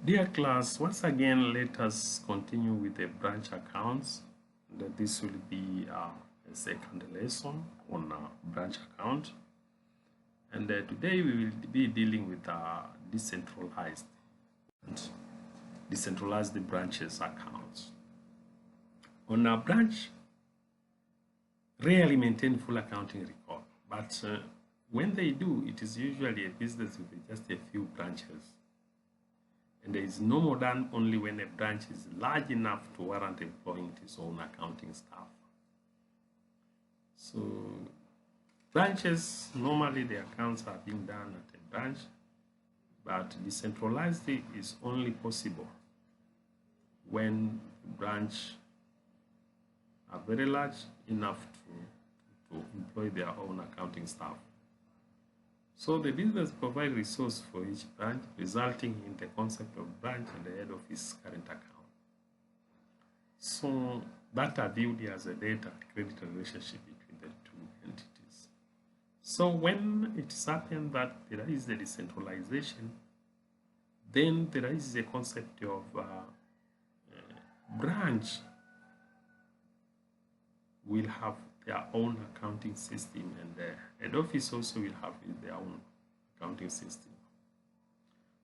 Dear class, once again, let us continue with the branch accounts. This will be a second lesson on branch account. And today we will be dealing with decentralized branches accounts. On a branch, rarely maintain full accounting record, but when they do, it is usually a business with just a few branches. And there is no more done only when a branch is large enough to warrant employing its own accounting staff. So branches, normally the accounts are being done at a branch, but decentralized is only possible when branch are very large enough to employ their own accounting staff. So the business provides resource for each branch, resulting in the concept of branch and the head office current account. So that are viewed as a data credit relationship between the two entities. So when it happens that there is a decentralization, then there is a concept of branch will have their own accounting system, and the head office also will have their own accounting system.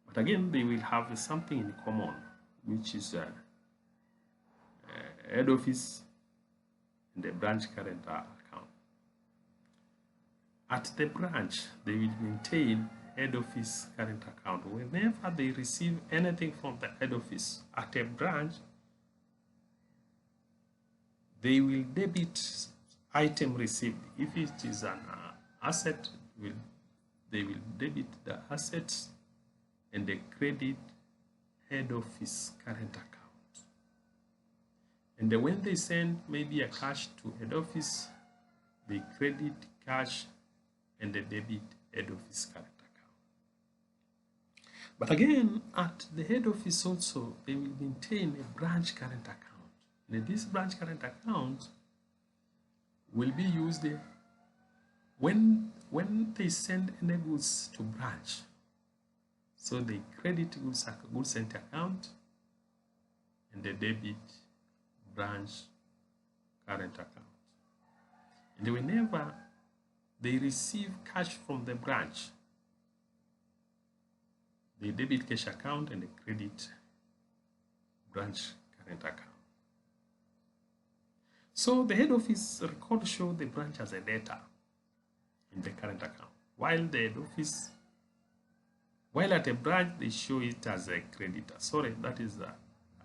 But again, they will have something in common, which is head office and the branch current account. At the branch, they will maintain head office current account. Whenever they receive anything from the head office at a branch, they will debit item received. If it is an asset, they will debit the assets and they credit head office current account. And then when they send maybe a cash to head office, they credit cash and they debit head office current account. But again, at the head office also, they will maintain a branch current account. And this branch current account will be used when they send any goods to branch. So they credit goods sent account and they debit branch current account. And whenever they receive cash from the branch, they debit cash account and they credit branch current account. So the head office record show the branch as a debtor in the current account, while the head office, while at a branch they show it as a creditor. Sorry, that is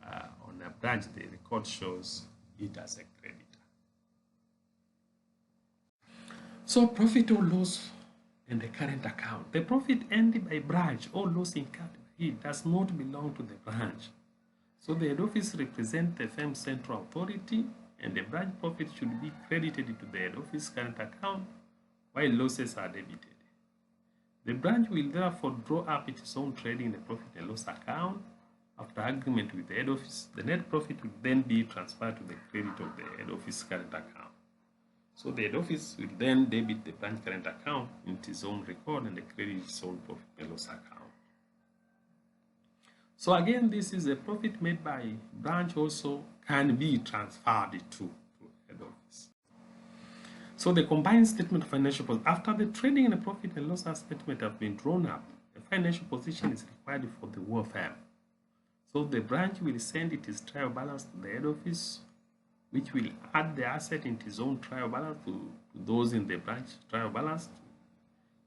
on a branch the record shows it as a creditor. So profit or loss in the current account. The profit earned by branch or loss incurred by it does not belong to the branch. So the head office represents the firm's central authority, and the branch profit should be credited to the head office current account while losses are debited. The branch will therefore draw up its own trading in the profit and loss account. After agreement with the head office, the net profit will then be transferred to the credit of the head office current account. So the head office will then debit the branch current account into its own record and the credit its own profit and loss account. So again, this is a profit made by branch also can be transferred to head office. So the combined statement of financial position. After the trading and the profit and loss statement have been drawn up, the financial position is required for the whole firm. So the branch will send its trial balance to the head office, which will add the asset into its own trial balance to those in the branch trial balance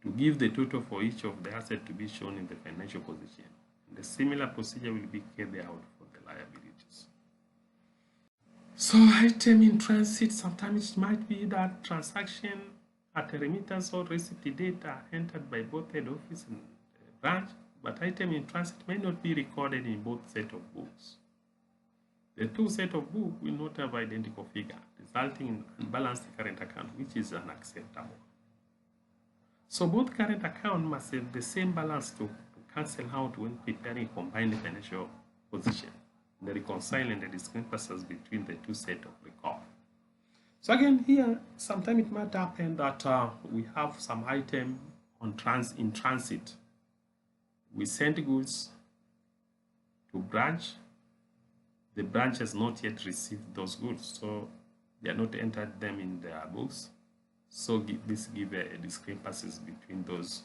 to give the total for each of the assets to be shown in the financial position. And the similar procedure will be carried out for the liabilities. So item in transit, sometimes it might be that transaction at a remittance or receipt date are entered by both head office and branch, but item in transit may not be recorded in both set of books. The two set of books will not have identical figure, resulting in unbalanced current account, which is unacceptable. So both current account must have the same balance to cancel out when preparing combined financial position, the reconciling the discrepancies between the two sets of record. So again, here, sometimes it might happen that we have some item in transit. We send goods to branch, the branch has not yet received those goods, so they are not entered them in their books. So this gives a discrepancies between those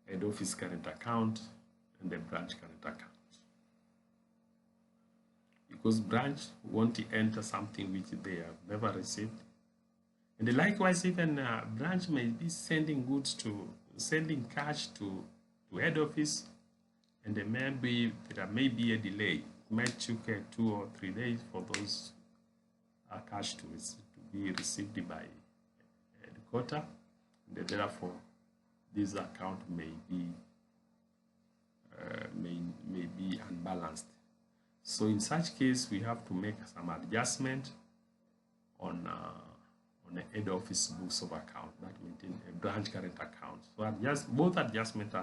head office current account and the branch current account. Because branch won't enter something which they have never received. And likewise, even branch may be sending cash to head office, and there may be a delay. It might take 2 or 3 days for those cash to be received by headquarters, and therefore this account may be unbalanced. So in such case, we have to make some adjustment on the head office books of account that maintain a branch current account. So both adjustments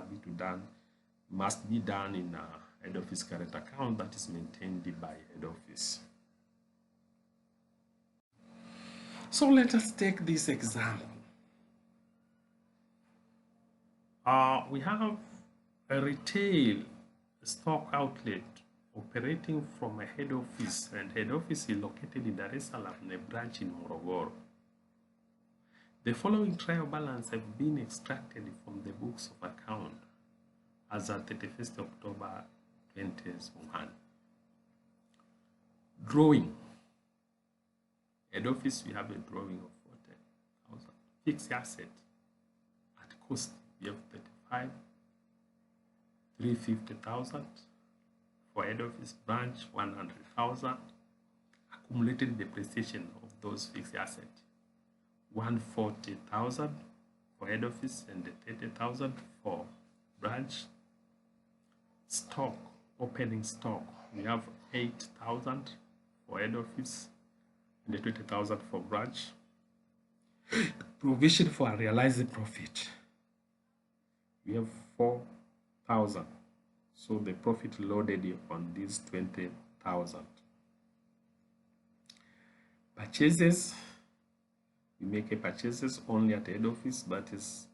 must be done in a head office current account that is maintained by head office. So let us take this example. We have a retail stock outlet operating from a head office, and head office is located in Dar es Salaam and a branch in Morogoro. The following trial balance have been extracted from the books of account as at 31st October 2021. Drawing. Head office, we have a drawing of 40,000. Fixed asset at cost, we have 35, 350,000. For head office, branch 100,000. Accumulated depreciation of those fixed assets 140,000 for head office and 30,000 for branch. Stock, opening stock, we have 8,000 for head office and 20,000 for branch. Provision for realized profit, we have 4,000. So the profit loaded on these 20,000. Purchases, we make a purchases only at head office, that is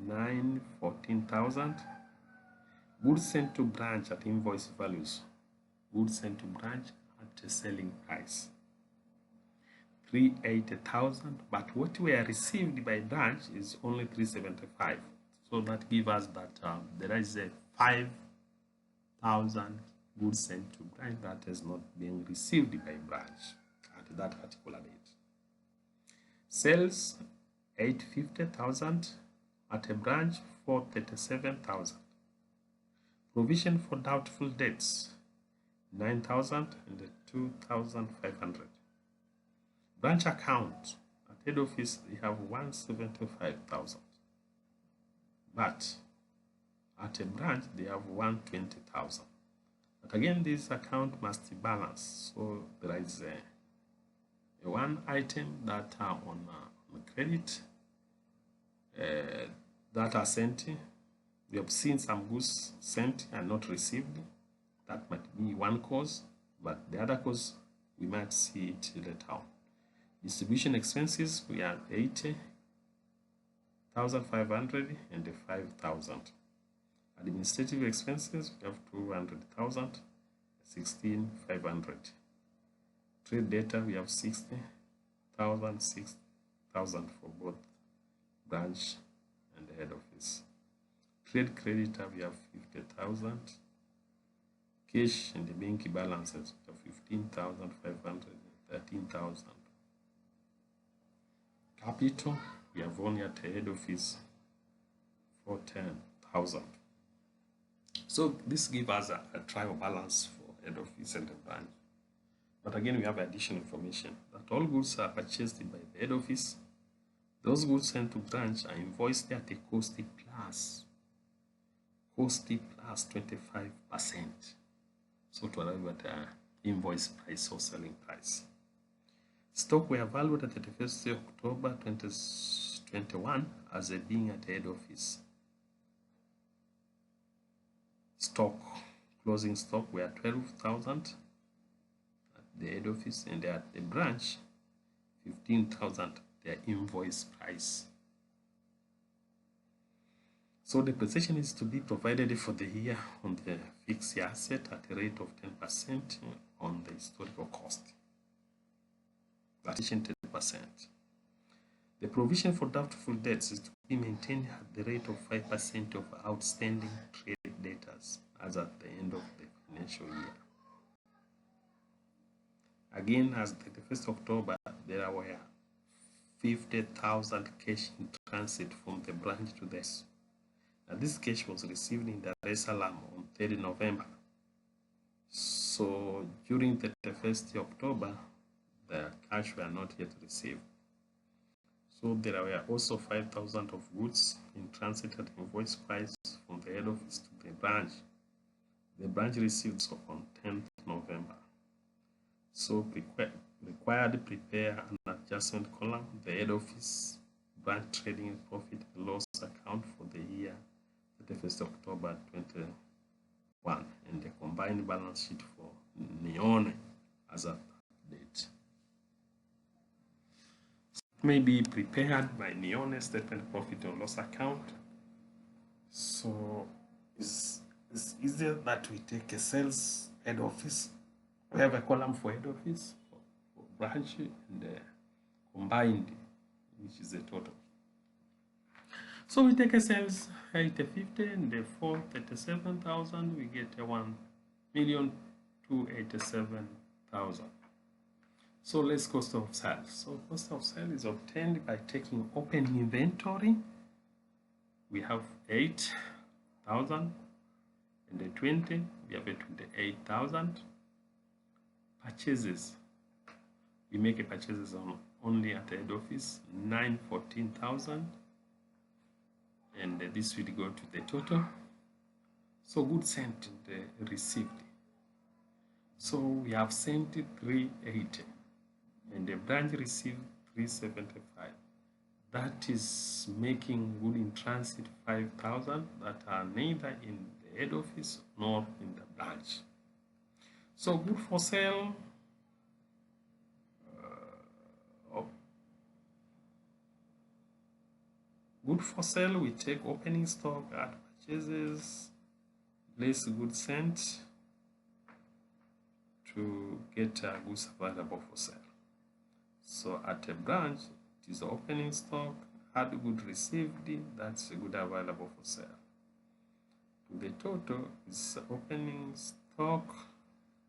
914,000. Goods sent to branch at invoice values. Goods sent to branch at a selling price 380,000, but what we are received by branch is only 375. So that gives us that there is a 5,000 goods sent to branch that is not being received by branch at that particular date. Sales 850,000 at a branch, 437,000. Provision for doubtful debts 9,000 and 2,500. Branch account at head office, we have 175,000, but at a branch they have 120,000. But again, this account must be balanced. So there is a one item that are on credit that are sent. We have seen some goods sent and not received. That might be one cause, but the other cause we might see it later on. Distribution expenses, we have 80,500 and 5,000. Administrative expenses, we have 200,000, 16,500. Trade data, we have 60,000, 6,000 for both branch and the head office. Trade creditor, we have 50,000. Cash and the bank balances, we have 15,500 and 13,000. Capital, we have only at the head office for 10,000. So this gives us a trial balance for head office and the branch. But again, we have additional information that all goods are purchased by the head office. Those goods sent to branch are invoiced at a cost plus 25%. So to arrive at an invoice price or selling price. Stock were valued at 31st October 2021 as a being at the head office. Stock, closing stock were 12,000 at the head office, and at the branch 15,000 their invoice price. So depreciation is to be provided for the year on the fixed asset at a rate of 10% on the historical cost. Addition 10%. The provision for doubtful debts is to be maintained at the rate of 5% of outstanding trade debtors as at the end of the financial year. Again, as the 31st October, there were 50,000 cash in transit from the branch to this. Now, this cash was received in Dar es Salaam on 3rd November. So during the 1st October, the cash were not yet received. So there were also 5,000 of goods in transit at invoice price from the head office to the branch. The branch received so on 10th November. So required prepare an adjustment column, the head office branch trading profit and loss account for the year 31st October 21 and the combined balance sheet for Nione as at that date. May be prepared by Nione statement profit and loss account. So it's easier that we take a sales head office. We have a column for head office, for branch, and combined, which is the total. So we take a sales 850 and the 437,000, we get a 1,287,000. So less cost of sales. So cost of sale is obtained by taking opening inventory. We have 8,000 and the 20, we have a 28,000. Purchases, we make a purchases on only at the head office 914,000, and this will go to the total. So goods sent and received. So we have sent 380 and the branch received 375. That is making good in transit 5,000 that are neither in the head office nor in the branch. So good for sale, good for sale, we take opening stock at purchases, less goods sent to get goods available for sale. So at a branch, it is opening stock, add good received, that's good available for sale. To the total is opening stock,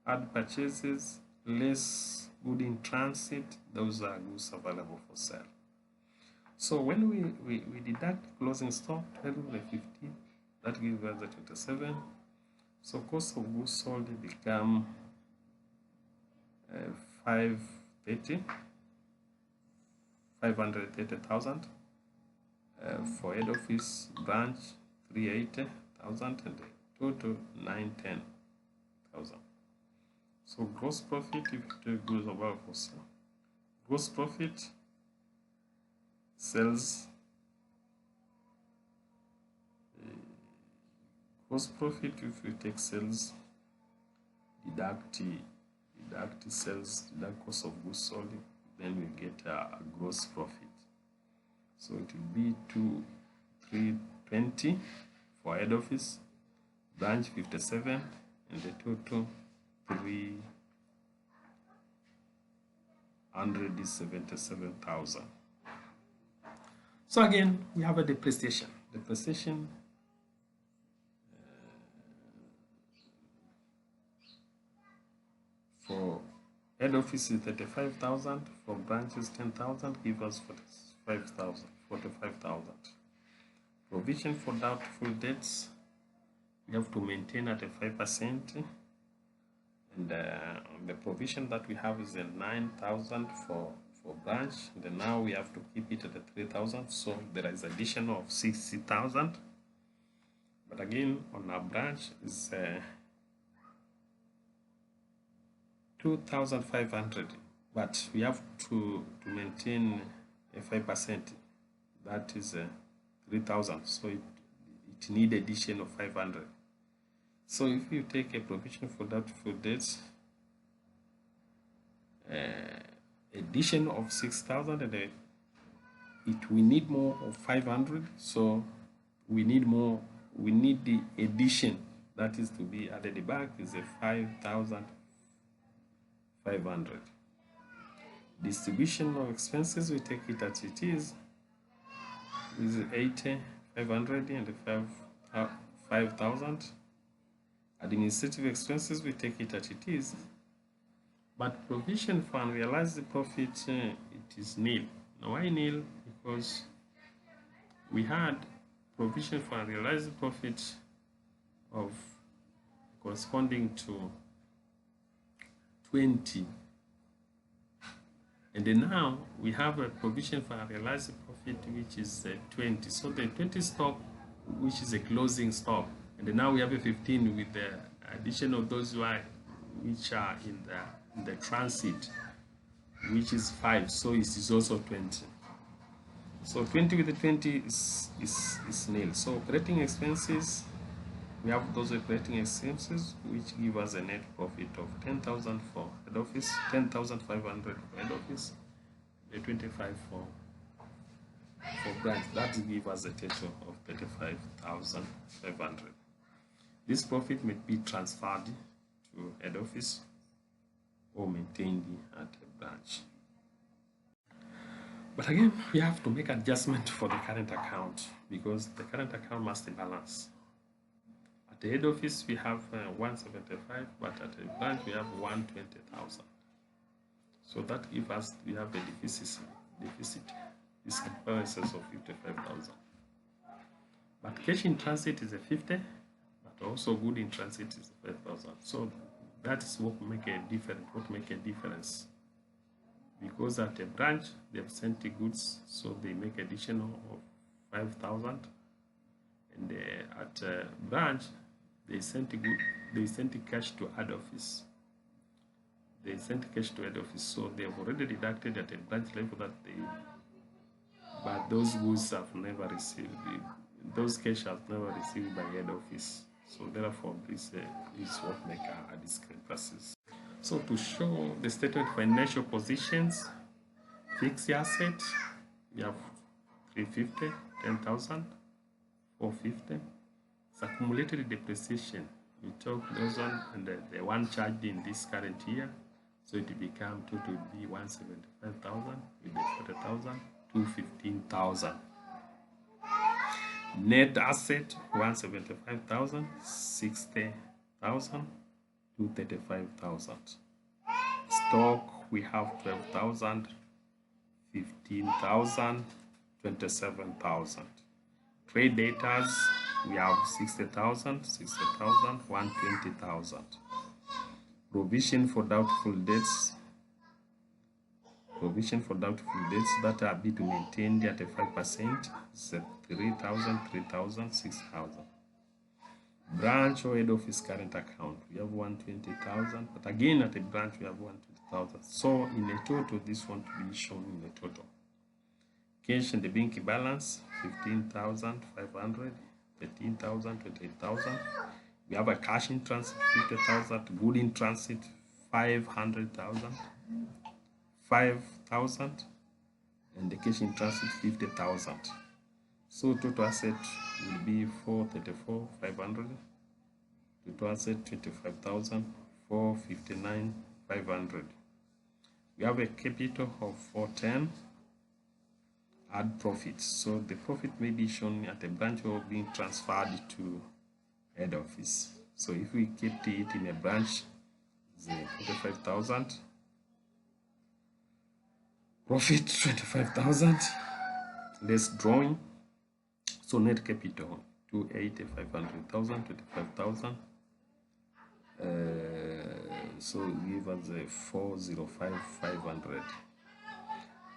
add purchases, less good in transit, those are goods available for sale. So when we deduct closing stock 1250, that gives us the 27. So cost of goods sold become 530,000. For head office branch 380,000 and total 910,000. So gross profit, if you take goods available for sale, gross profit, sales, gross profit, if you take sales, deduct sales, deduct cost of goods sold, then we get a gross profit. So it will be 320 for head office, branch 57, and the total 377,000. So again, we have a depreciation. Depreciation for head office is 35,000, for branches 10,000, give us 45,000. Provision for doubtful debts, we have to maintain at a 5%, and the provision that we have is a 9,000 for branch, and then now we have to keep it at the 3,000, so there is addition of 60,000. But again, on our branch is 2,500, but we have to maintain a 5%, that is 3,000, so it need addition of 500. So if you take a provision for doubtful debts, addition of 6,000, and we need more of 500, so we need more, we need the addition that is to be added back is a 5,500. Distribution of expenses, we take it as it is 80,500 and 5,000. Administrative expenses, we take it as it is, but provision for unrealized profit, it is nil. Now why nil? Because we had provision for unrealized profit of corresponding to 20, and then now we have a provision for unrealized profit which is 20. So the 20 stock, which is a closing stock, and then now we have a 15 with the addition of those which are in the transit, which is 5. So it is also 20. So 20 with the 20 is nil. So operating expenses, we have those operating expenses which give us a net profit of 10,000 for head office, 10,500 for head office, the 25 for branch. That gives us a total of 35,500. This profit may be transferred to head office or maintained at a branch. But again, we have to make adjustment for the current account because the current account must balance. At the head office, we have 175, but at a branch, we have 120,000. So that gives us, we have a deficit balances of 55,000. But cash in transit is a 50, but also good in transit is 5,000. So that is what make a difference. Because at a branch they have sent the goods, so they make additional of 5,000, and at a branch they sent the cash to head office. So they have already deducted at a branch level but those goods have never received. Those cash have never received by head office. So therefore, this is what make a discrepancies. So to show the statement financial positions, fixed asset, we have 350, 10,000, 450. It's accumulated depreciation. We took those one and the one charged in this current year. So it become total would be 175,000 with the 40,000, 215,000. Net asset 175,000, 60,000, 235,000. Stock we have 12,000, 15,000, 27,000. Trade debtors we have 60,000, 120,000. Provision for doubtful debts that are be to maintain at a 5%, is 3,000, 3,000, 6,000. Branch or head office current account, we have 120,000, but again at a branch we have 120,000. So in a total, this one to be shown in a total. Cash and the bank balance 15,500, 13,000, 28,000. We have a cash in transit 50,000, good in transit 500,000, 5,000, and the cash in transit 50,000. So total asset will be 434,500. Total asset 25,000, 459,500. We have a capital of 410. Add profits. So the profit may be shown at a branch or being transferred to head office. So if we kept it in a branch, it's 45,000. Profit 25,000. Less drawing. So net capital 280,500,000, 25,000. So give us a 405,500.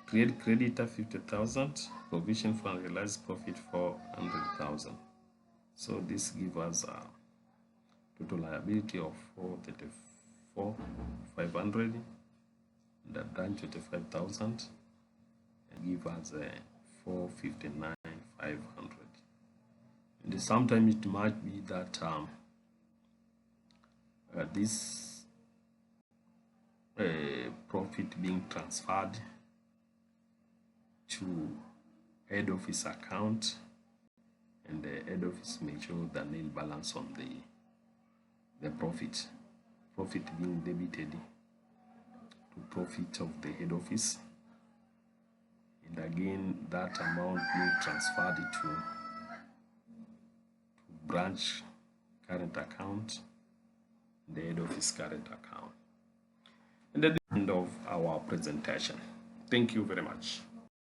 Trade creditor 50,000. Provision for unrealized profit 400,000. So this gives us a total liability of 434,500. The branch 25,000 and give us a 459,500. And sometimes it might be that this profit being transferred to head office account, and the head office may show the nil balance on the profit being debited to profit of the head office, and again that amount being transferred to branch current account, the head office current account. And at the end of our presentation. Thank you very much.